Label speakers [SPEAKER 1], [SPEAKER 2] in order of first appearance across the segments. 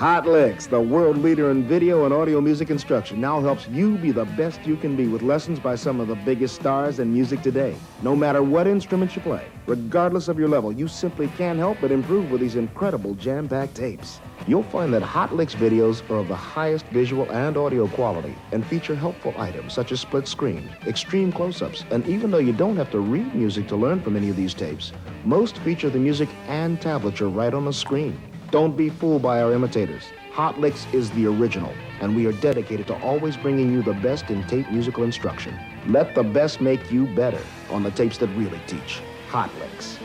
[SPEAKER 1] Hot Licks, the world leader in video and audio music instruction, now helps you be the best you can be with lessons by some of the biggest stars in music today. No matter what instrument you play, regardless of your level, you simply can't help but improve with these incredible jam-packed tapes. You'll find that Hot Licks videos are of the highest visual and audio quality and feature helpful items such as split screen, extreme close-ups, and even though you don't have to read music to learn from any of these tapes, most feature the music and tablature right on the screen. Don't be fooled by our imitators. Hot Licks is the original, and we are dedicated to always bringing you the best in tape musical instruction. Let the best make you better on the tapes that really teach. Hot Licks.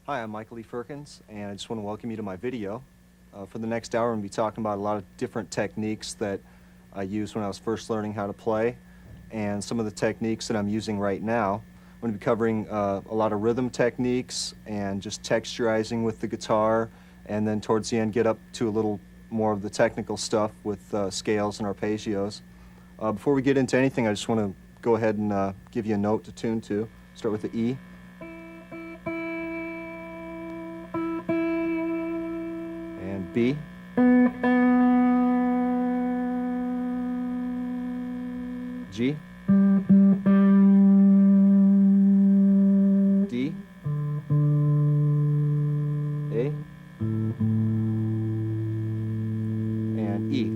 [SPEAKER 2] Hi, I'm Michael E. Firkins, and I just want to welcome you to my video. For the next hour, I'm going to be talking about a lot of different techniques that I used when I was first learning how to play, and some of the techniques that I'm using right now. I'm going to be covering a lot of rhythm techniques and just texturizing with the guitar, and then towards the end get up to a little more of the technical stuff with scales and arpeggios. Before we get into anything, I just want to go ahead and give you a note to tune to. Start with the E. And B. G. D. A. And E.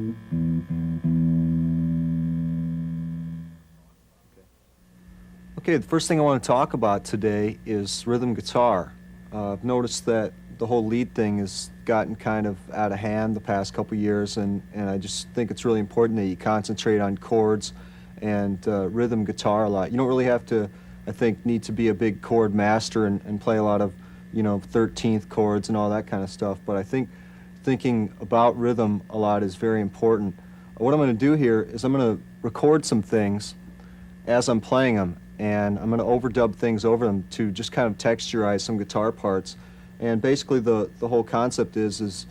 [SPEAKER 2] Okay, the first thing I want to talk about today is rhythm guitar. I've noticed that the whole lead thing has gotten kind of out of hand the past couple years, and I just think it's really important that you concentrate on chords and rhythm guitar a lot. You don't really have to, I think, need to be a big chord master and play a lot of, 13th chords and all that kind of stuff, but I think thinking about rhythm a lot is very important. What I'm going to do here is I'm going to record some things as I'm playing them, and I'm going to overdub things over them to just kind of texturize some guitar parts. And basically the whole concept is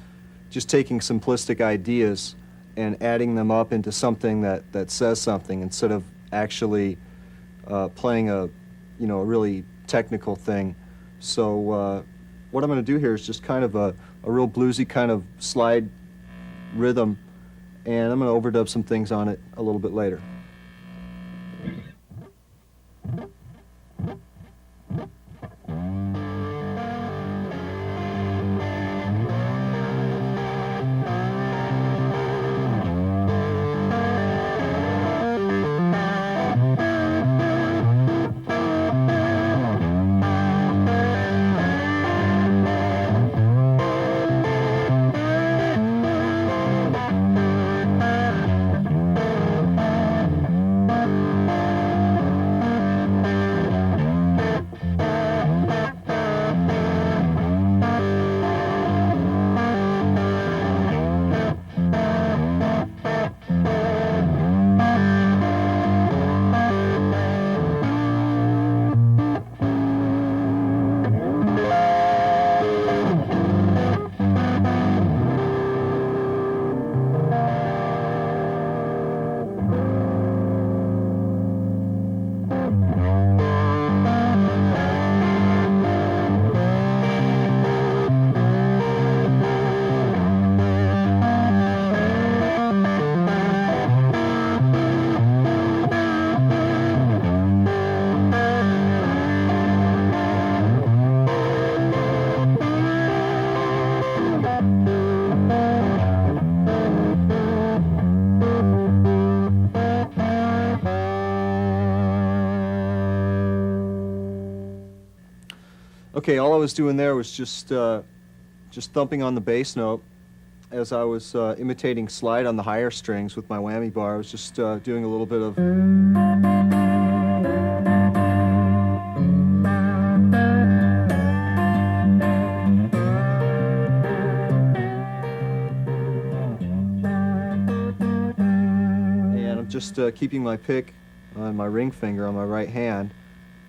[SPEAKER 2] just taking simplistic ideas and adding them up into something that says something instead of actually playing a really technical thing. So what I'm going to do here is just kind of a real bluesy kind of slide rhythm, and I'm going to overdub some things on it a little bit later. Okay, all I was doing there was just thumping on the bass note as I was imitating slide on the higher strings with my whammy bar. I was just doing a little bit of... And I'm just keeping my pick on my ring finger on my right hand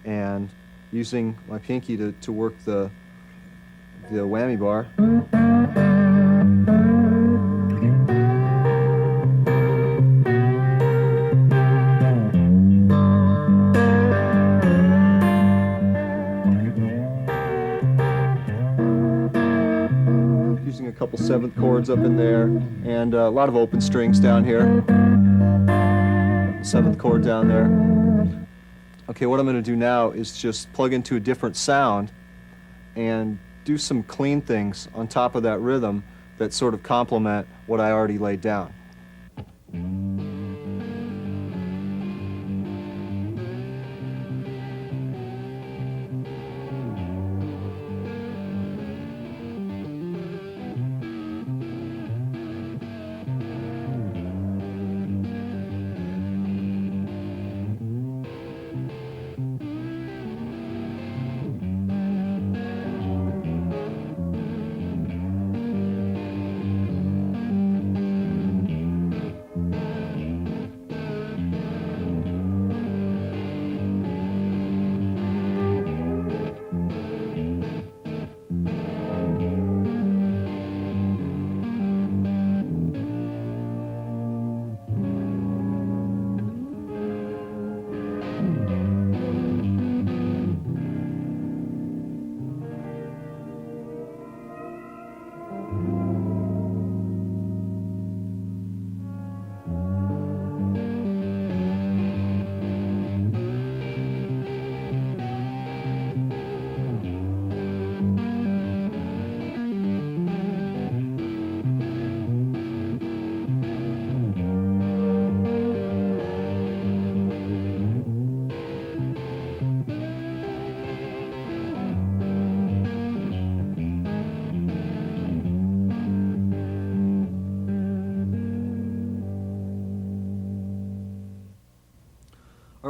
[SPEAKER 2] and using my pinky to work the whammy bar. Using a couple 7th chords up in there, and a lot of open strings down here. 7th chord down there. Okay, what I'm going to do now is just plug into a different sound and do some clean things on top of that rhythm that sort of complement what I already laid down.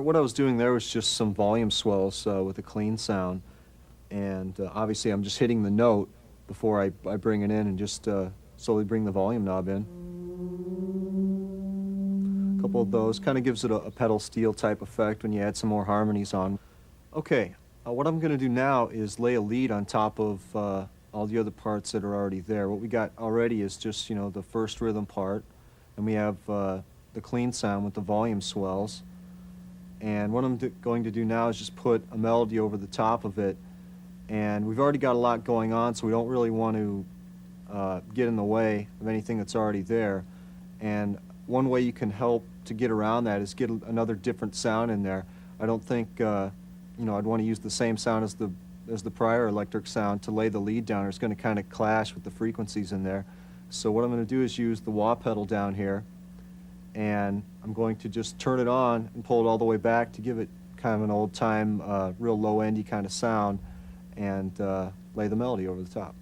[SPEAKER 2] What I was doing there was just some volume swells with a clean sound, and obviously I'm just hitting the note before I bring it in, and just slowly bring the volume knob in. A couple of those kind of gives it a pedal steel type effect when you add some more harmonies on. Okay, what I'm going to do now is lay a lead on top of all the other parts that are already there. What we got already is just, you know, the first rhythm part, and we have the clean sound with the volume swells. And what I'm going to do now is just put a melody over the top of it. And we've already got a lot going on, so we don't really want to get in the way of anything that's already there. And one way you can help to get around that is get another different sound in there. I don't think you know, I'd want to use the same sound as the prior electric sound to lay the lead down, or it's going to kind of clash with the frequencies in there. So what I'm going to do is use the wah pedal down here, and I'm going to just turn it on and pull it all the way back to give it kind of an old-time, real low-endy kind of sound, and lay the melody over the top.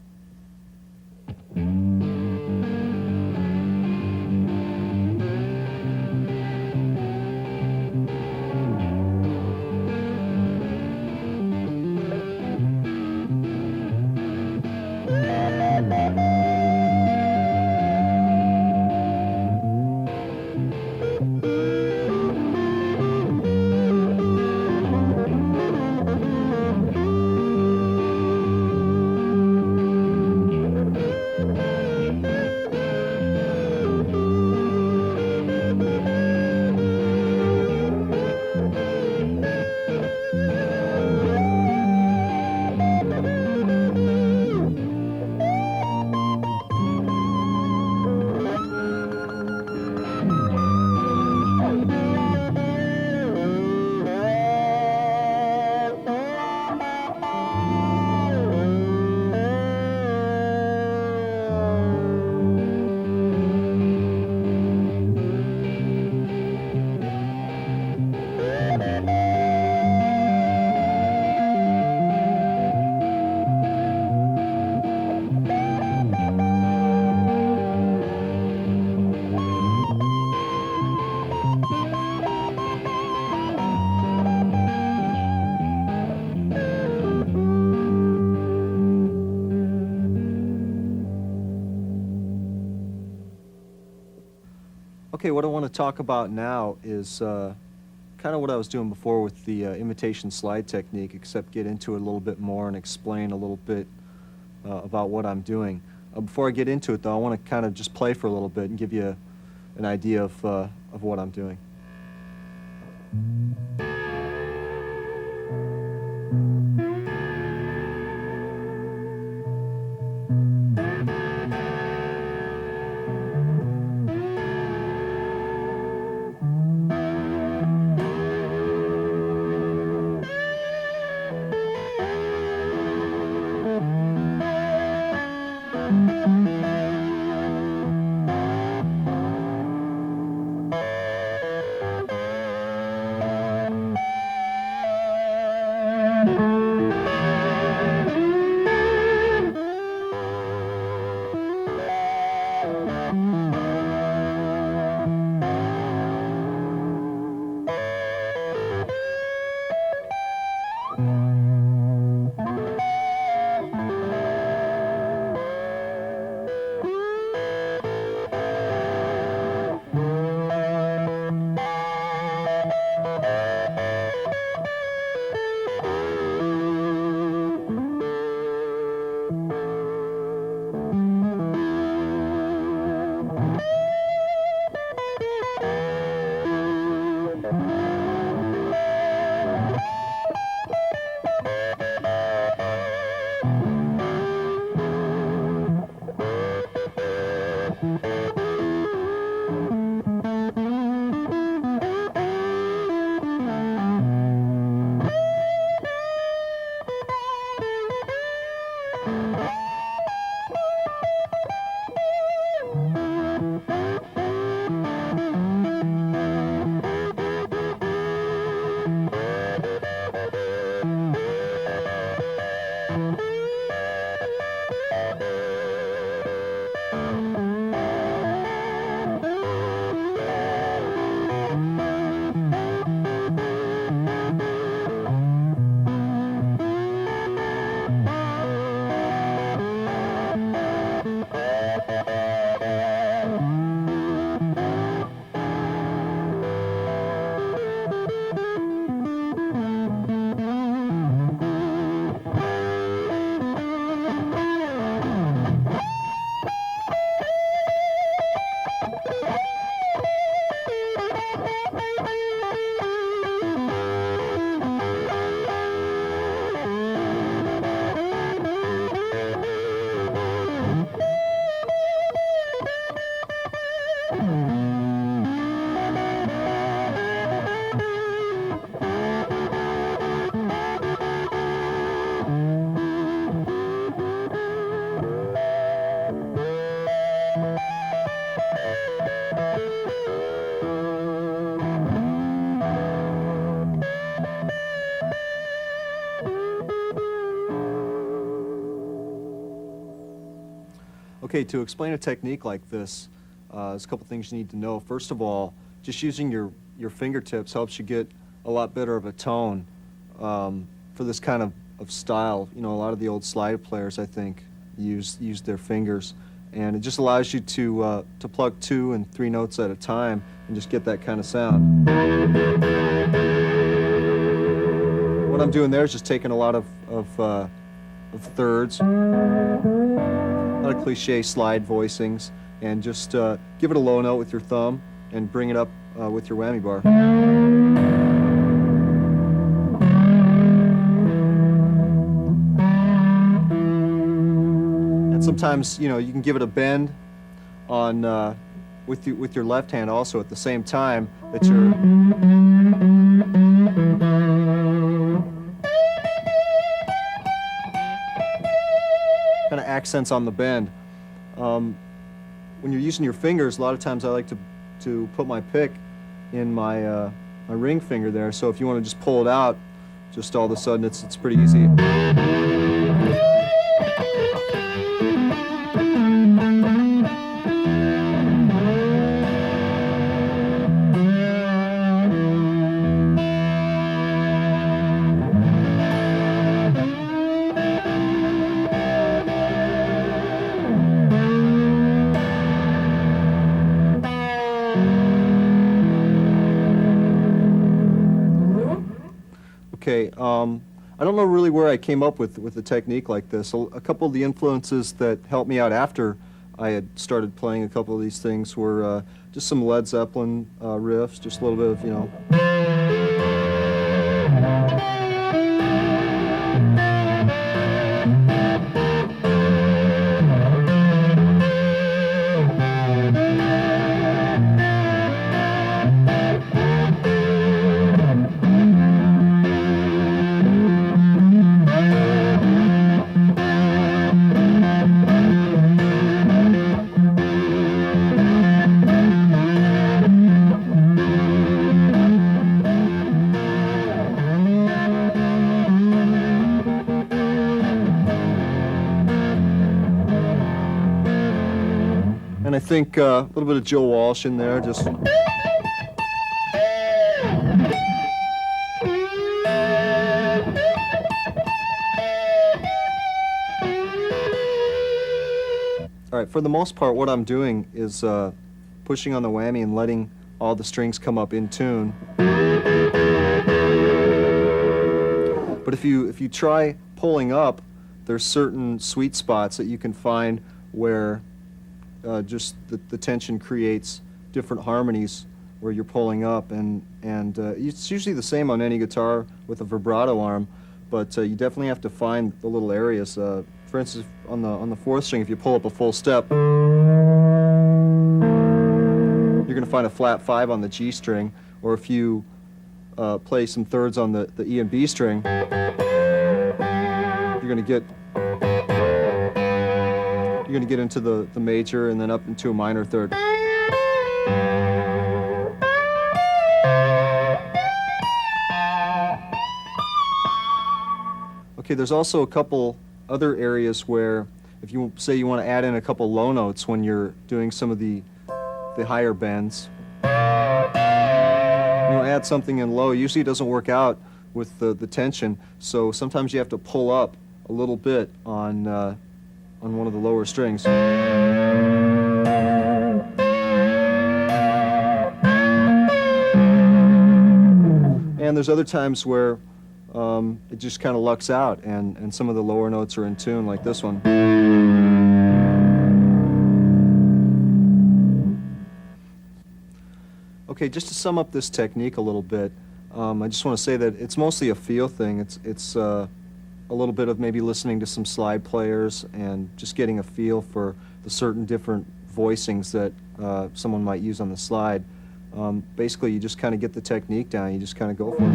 [SPEAKER 2] Okay, what I want to talk about now is kind of what I was doing before with the imitation slide technique, except get into it a little bit more and explain a little bit about what I'm doing. Before I get into it, though, I want to kind of just play for a little bit and give you an idea of what I'm doing. Okay, to explain a technique like this, there's a couple things you need to know. First of all, just using your fingertips helps you get a lot better of a tone for this kind of style. You know, a lot of the old slide players, I think, use their fingers, and it just allows you to plug 2 and 3 notes at a time and just get that kind of sound. What I'm doing there is just taking a lot of thirds, a lot of cliche slide voicings, and just give it a low note with your thumb and bring it up with your whammy bar. And sometimes, you know, you can give it a bend on with your left hand also at the same time that you're kind of accents on the bend. When you're using your fingers, a lot of times I like to put my pick in my my ring finger there. So if you want to just pull it out, just all of a sudden it's pretty easy. Okay, I don't know really where I came up with a technique like this. A couple of the influences that helped me out after I had started playing a couple of these things were just some Led Zeppelin riffs, just a little bit of, you know. And I think a little bit of Joe Walsh in there, just. All right, for the most part, what I'm doing is pushing on the whammy and letting all the strings come up in tune. But if you try pulling up, there's certain sweet spots that you can find where just the tension creates different harmonies where you're pulling up, and it's usually the same on any guitar with a vibrato arm, but you definitely have to find the little areas. For instance, on the 4th string, if you pull up a full step, you're going to find a flat 5 on the G string, or if you play some thirds on the E and B string, you're going to get into the major and then up into a minor third. Okay, there's also a couple other areas where if you say you want to add in a couple low notes when you're doing some of the higher bends, you know, add something in low. Usually it doesn't work out with the tension, so sometimes you have to pull up a little bit on one of the lower strings. And there's other times where it just kind of lucks out and some of the lower notes are in tune, like this one. Okay, just to sum up this technique a little bit, I just want to say that it's mostly a feel thing. It's a little bit of maybe listening to some slide players and just getting a feel for the certain different voicings that someone might use on the slide. Basically, you just kind of get the technique down. You just kind of go for it.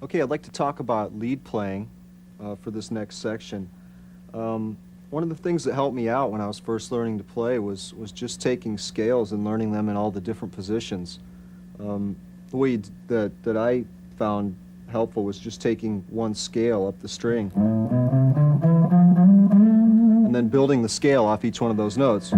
[SPEAKER 2] Okay, I'd like to talk about lead playing for this next section. One of the things that helped me out when I was first learning to play was just taking scales and learning them in all the different positions. The way that I found helpful was just taking one scale up the string and then building the scale off each one of those notes.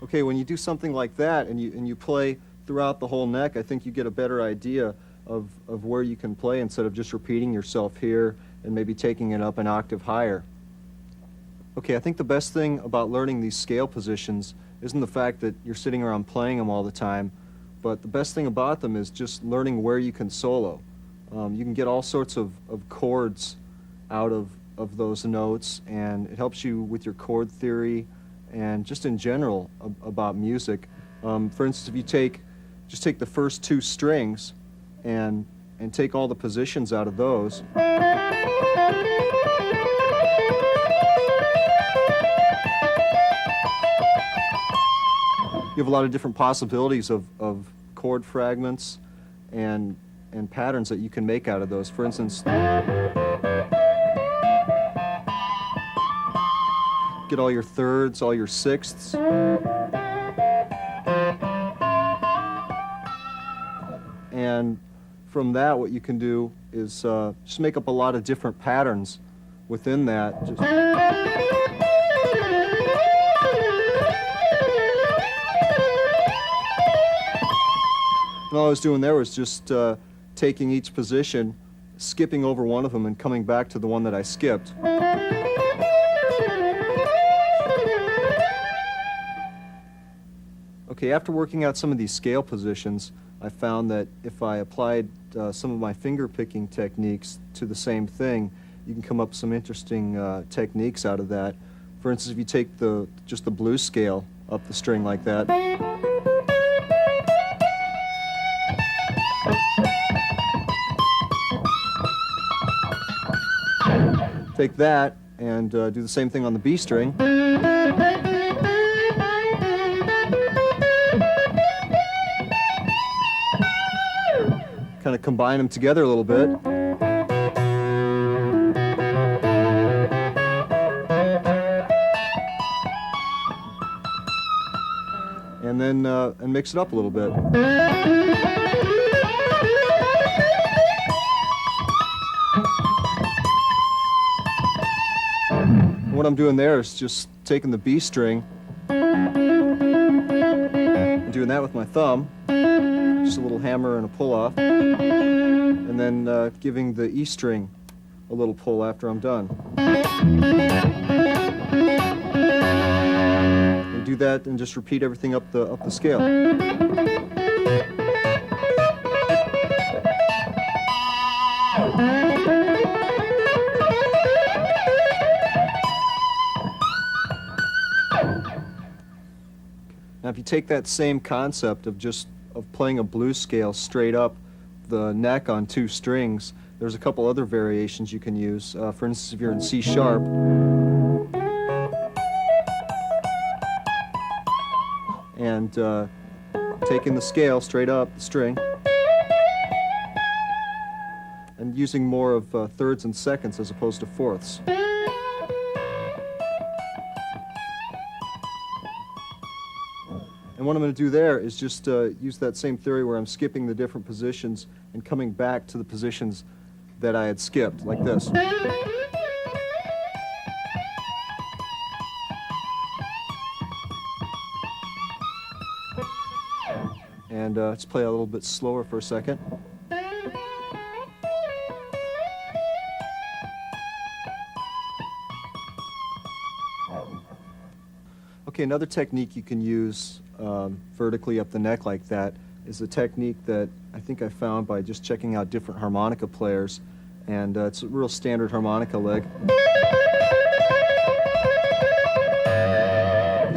[SPEAKER 2] Okay, when you do something like that and you play throughout the whole neck, I think you get a better idea of where you can play instead of just repeating yourself here and maybe taking it up an octave higher. Okay, I think the best thing about learning these scale positions isn't the fact that you're sitting around playing them all the time, but the best thing about them is just learning where you can solo. You can get all sorts of chords out of those notes, and it helps you with your chord theory and just in general about music. For instance, if you just take the first two strings and take all the positions out of those, you have a lot of different possibilities of chord fragments and patterns that you can make out of those. For instance, get all your thirds, all your sixths. And from that, what you can do is just make up a lot of different patterns within that. And all I was doing there was just taking each position, skipping over one of them, and coming back to the one that I skipped. Okay, after working out some of these scale positions, I found that if I applied some of my finger picking techniques to the same thing, you can come up with some interesting techniques out of that. For instance, if you take just the blues scale up the string like that, take that and do the same thing on the B string. Kind of combine them together a little bit. And then and mix it up a little bit. What I'm doing there is just taking the B string and doing that with my thumb. Just a little hammer and a pull off, and then giving the E string a little pull after I'm done. And do that and just repeat everything up the scale. Now if you take that same concept of playing a blues scale straight up the neck on two strings, there's a couple other variations you can use. For instance, if you're in C sharp, and taking the scale straight up the string and using more of thirds and seconds as opposed to fourths. And what I'm going to do there is just use that same theory where I'm skipping the different positions and coming back to the positions that I had skipped, like this. And let's play a little bit slower for a second. Okay, another technique you can use vertically up the neck like that is a technique that I think I found by just checking out different harmonica players, and it's a real standard harmonica lick.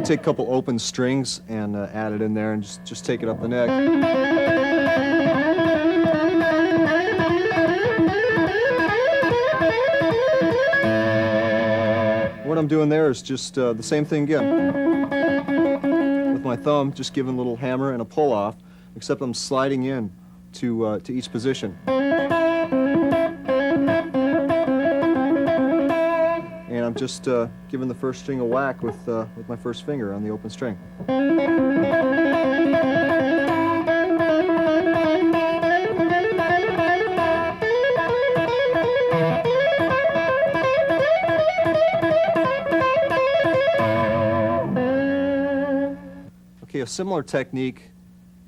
[SPEAKER 2] take a couple open strings and add it in there and just take it up the neck. What I'm doing there is just the same thing again. With my thumb, just giving a little hammer and a pull off, except I'm sliding in to each position. And I'm just giving the first string a whack with my first finger on the open string. Okay, a similar technique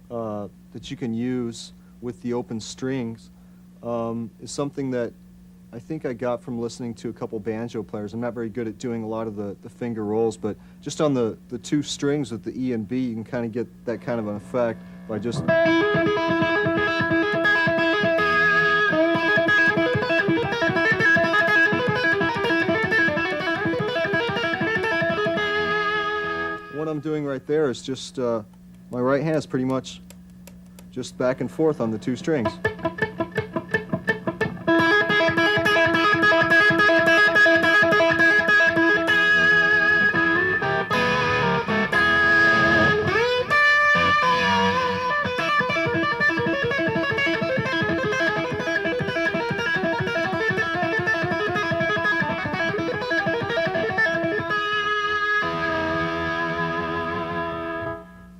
[SPEAKER 2] that you can use with the open strings is something that I think I got from listening to a couple banjo players. I'm not very good at doing a lot of the finger rolls, but just on the two strings with the E and B, you can kind of get that kind of an effect by just... What I'm doing right there is just, my right hand is pretty much just back and forth on the two strings.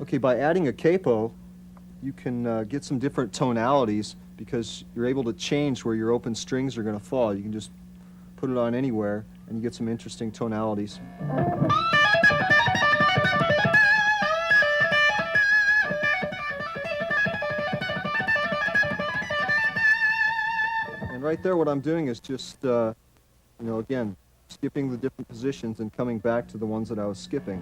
[SPEAKER 2] Okay, by adding a capo, you can get some different tonalities because you're able to change where your open strings are going to fall. You can just put it on anywhere and you get some interesting tonalities. And right there what I'm doing is just, again, skipping the different positions and coming back to the ones that I was skipping.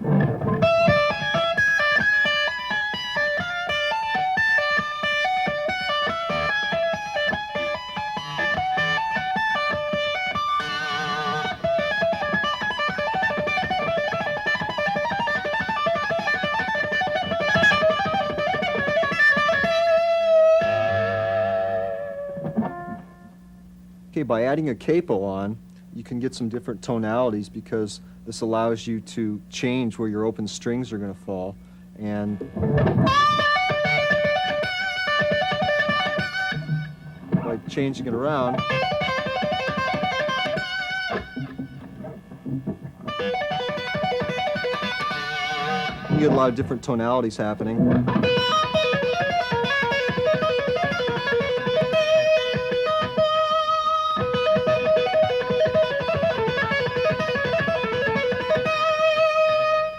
[SPEAKER 2] Okay, by adding a capo on, you can get some different tonalities because this allows you to change where your open strings are going to fall. And by changing it around, you get a lot of different tonalities happening.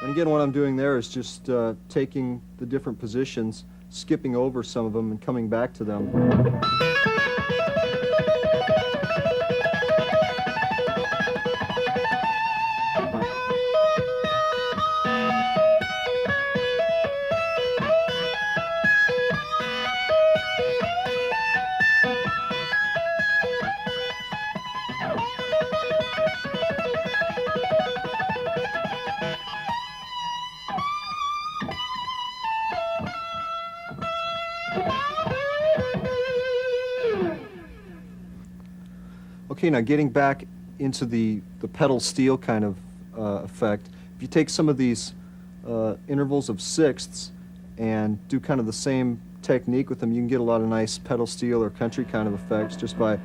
[SPEAKER 2] Again, what I'm doing there is just taking the different positions, skipping over some of them, and coming back to them. Okay, now getting back into the pedal steel kind of effect, if you take some of these intervals of sixths and do kind of the same technique with them, you can get a lot of nice pedal steel or country kind of effects just by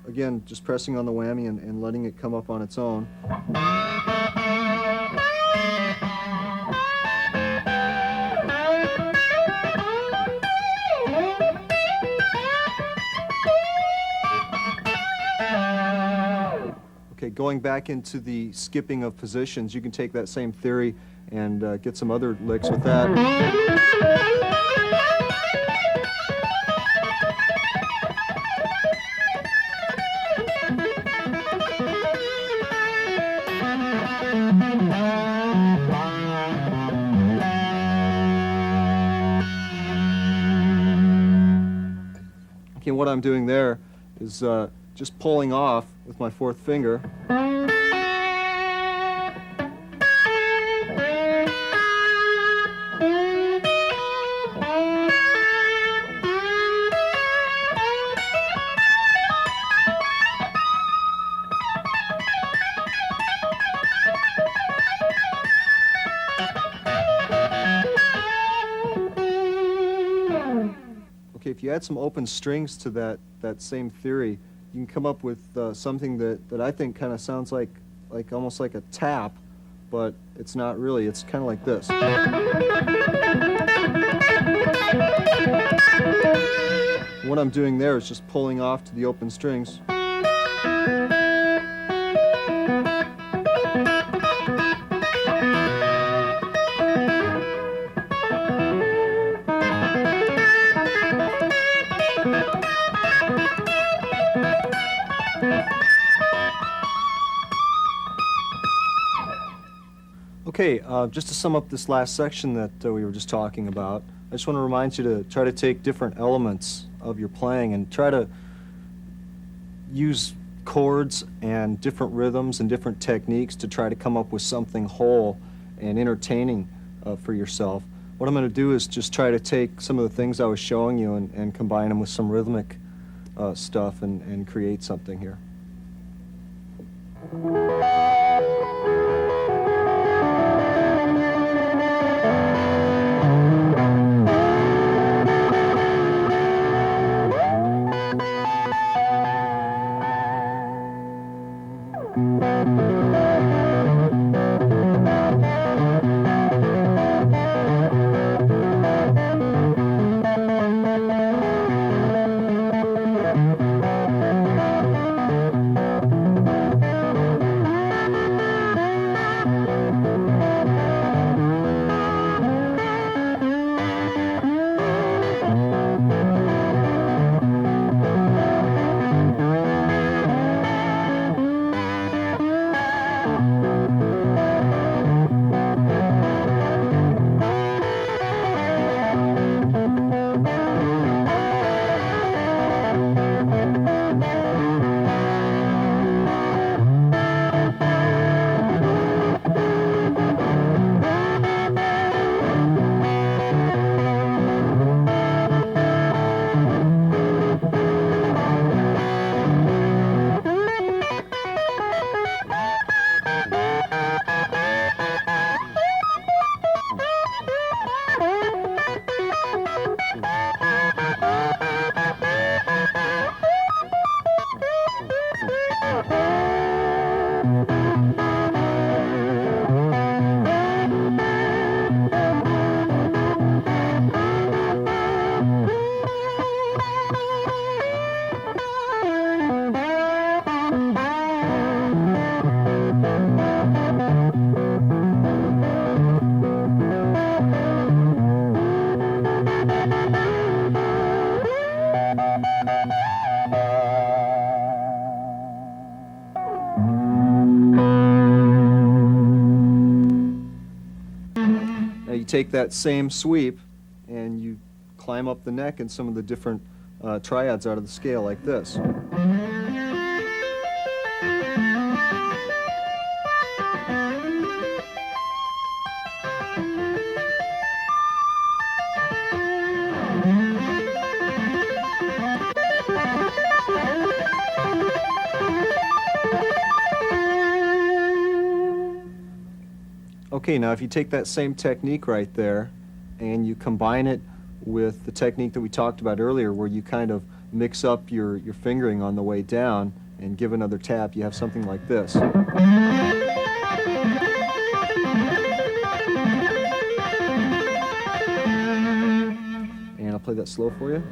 [SPEAKER 2] again, just pressing on the whammy and letting it come up on its own. Okay, going back into the skipping of positions, you can take that same theory and get some other licks with that. what I'm doing there is just pulling off with my fourth finger. Okay, if you add some open strings to that same theory, you can come up with something that I think kind of sounds like almost like a tap, but it's not really. It's kind of like this. What I'm doing there is just pulling off to the open strings. Okay, just to sum up this last section that we were just talking about, I just want to remind you to try to take different elements of your playing and try to use chords and different rhythms and different techniques to try to come up with something whole and entertaining for yourself. What I'm going to do is just try to take some of the things I was showing you and combine them with some rhythmic stuff and create something here. Take that same sweep and you climb up the neck in some of the different triads out of the scale like this. Okay, now if you take that same technique right there and you combine it with the technique that we talked about earlier where you kind of mix up your fingering on the way down and give another tap, you have something like this. And I'll play that slow for you.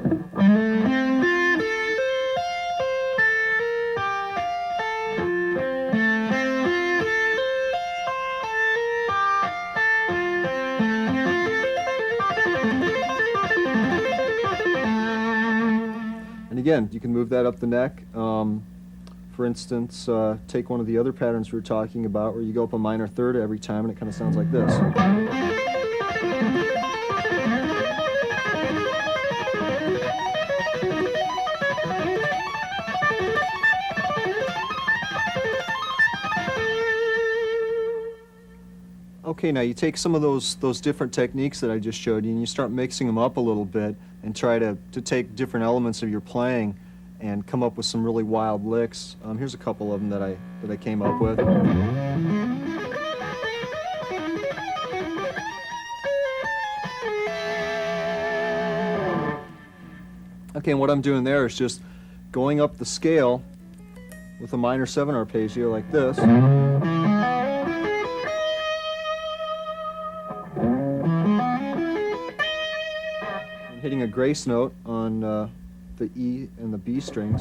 [SPEAKER 2] Again, you can move that up the neck. For instance, take one of the other patterns we were talking about where you go up a minor third every time and it kind of sounds like this. Okay, now you take some of those different techniques that I just showed you and you start mixing them up a little bit and try to take different elements of your playing and come up with some really wild licks. Here's a couple of them that I came up with. Okay, and what I'm doing there is just going up the scale with a minor 7 arpeggio like this. Hitting a grace note on the E and the B strings.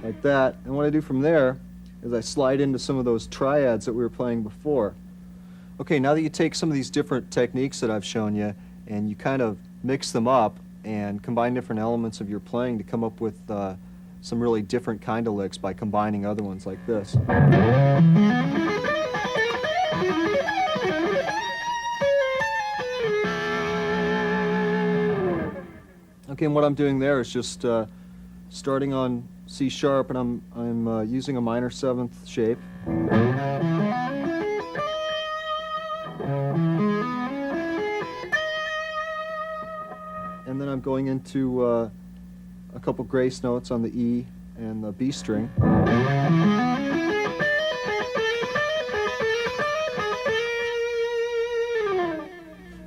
[SPEAKER 2] Like that. And what I do from there is I slide into some of those triads that we were playing before. Okay, now that you take some of these different techniques that I've shown you and you kind of mix them up and combine different elements of your playing to come up with some really different kind of licks by combining other ones like this. Okay, and what I'm doing there is just starting on C sharp, and I'm using a minor 7th shape. And then I'm going into a couple grace notes on the E and the B string.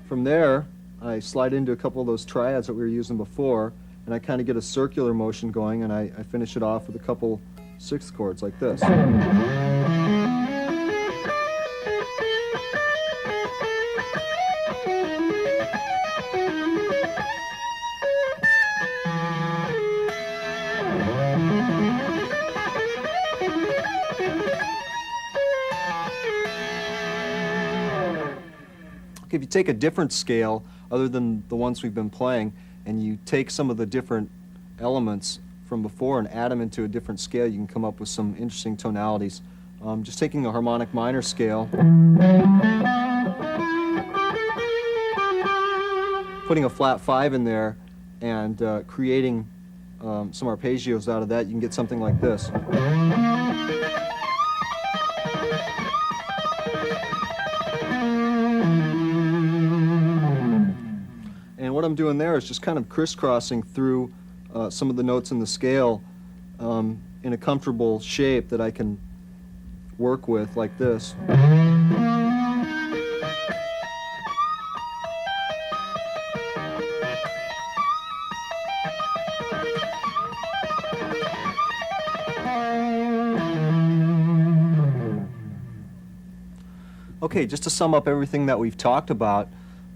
[SPEAKER 2] From there, I slide into a couple of those triads that we were using before, and I kind of get a circular motion going, and I finish it off with a couple 6th chords like this. If you take a different scale other than the ones we've been playing and you take some of the different elements from before and add them into a different scale, you can come up with some interesting tonalities. Just taking a harmonic minor scale, putting a flat 5 in there and creating some arpeggios out of that, you can get something like this. And what I'm doing there is just kind of crisscrossing through some of the notes in the scale in a comfortable shape that I can work with like this. Okay, just to sum up everything that we've talked about,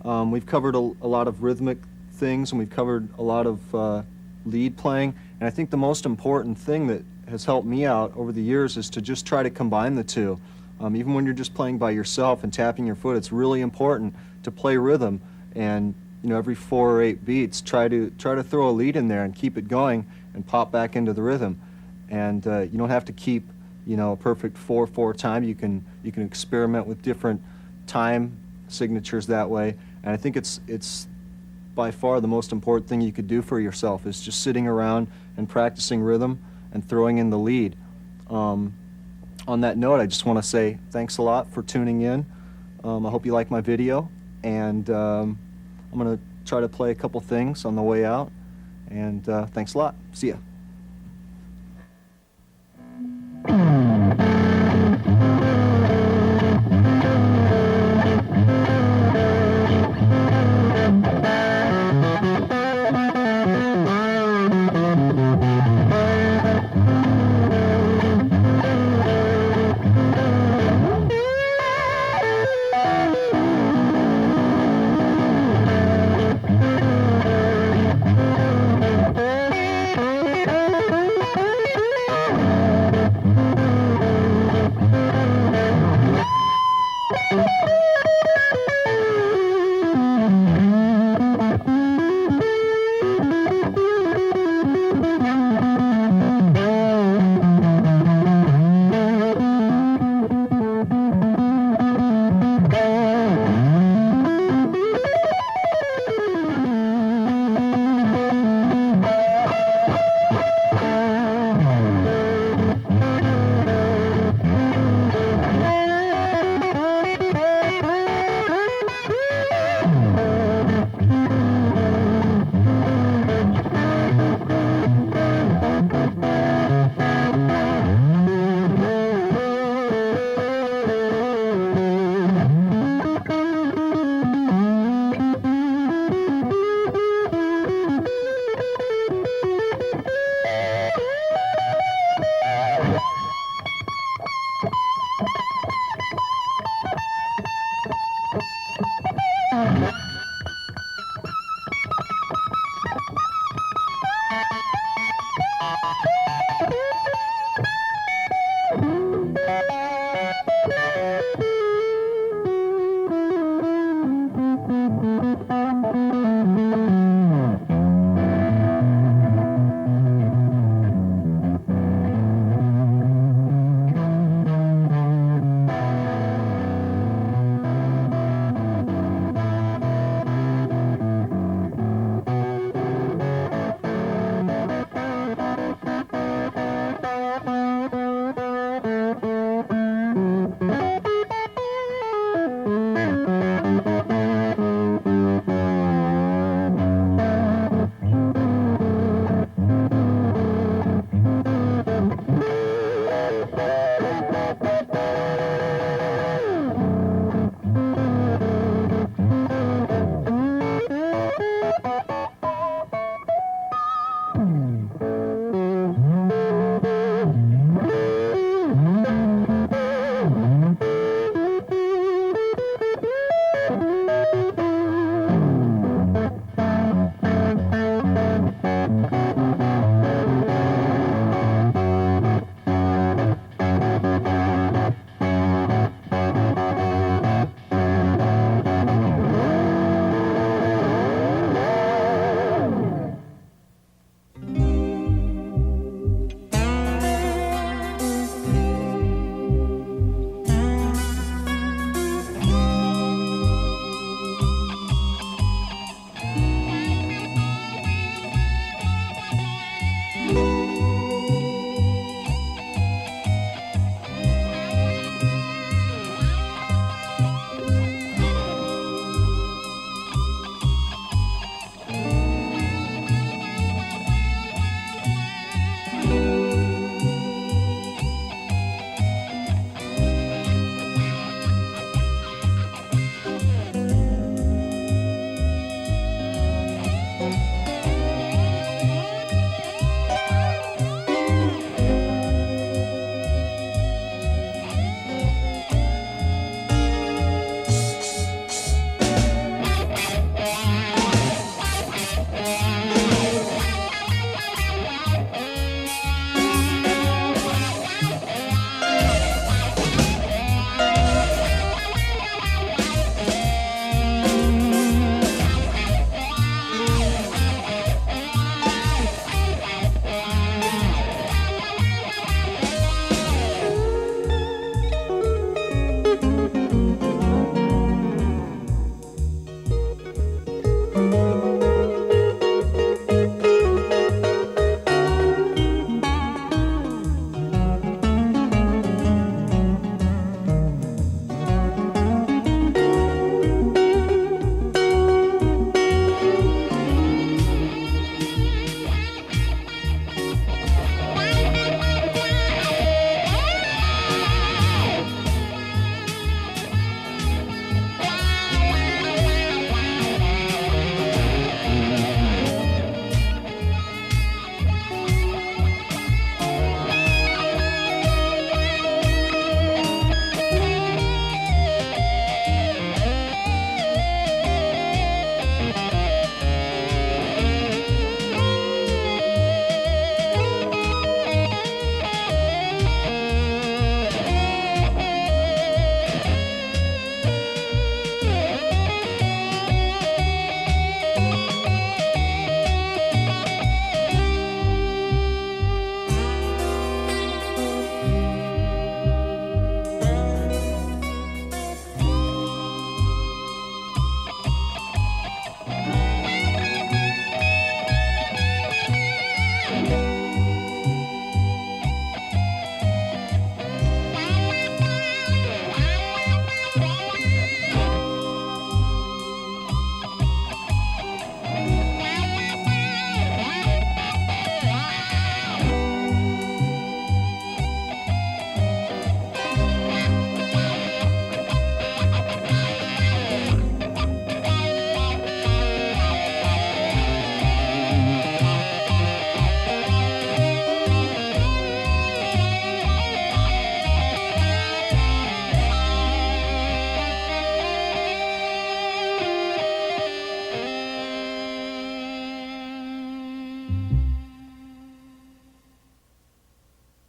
[SPEAKER 2] we've covered a lot of rhythmic things and we've covered a lot of lead playing, and I think the most important thing that has helped me out over the years is to just try to combine the two. Even when you're just playing by yourself and tapping your foot, it's really important to play rhythm, and every 4 or 8 beats try to throw a lead in there and keep it going and pop back into the rhythm. And you don't have to keep a perfect 4/4 time. You can experiment with different time signatures that way, and I think it's by far the most important thing you could do for yourself is just sitting around and practicing rhythm and throwing in the lead. On that note, I just want to say thanks a lot for tuning in. I hope you like my video, and I'm going to try to play a couple things on the way out, and thanks a lot. See ya.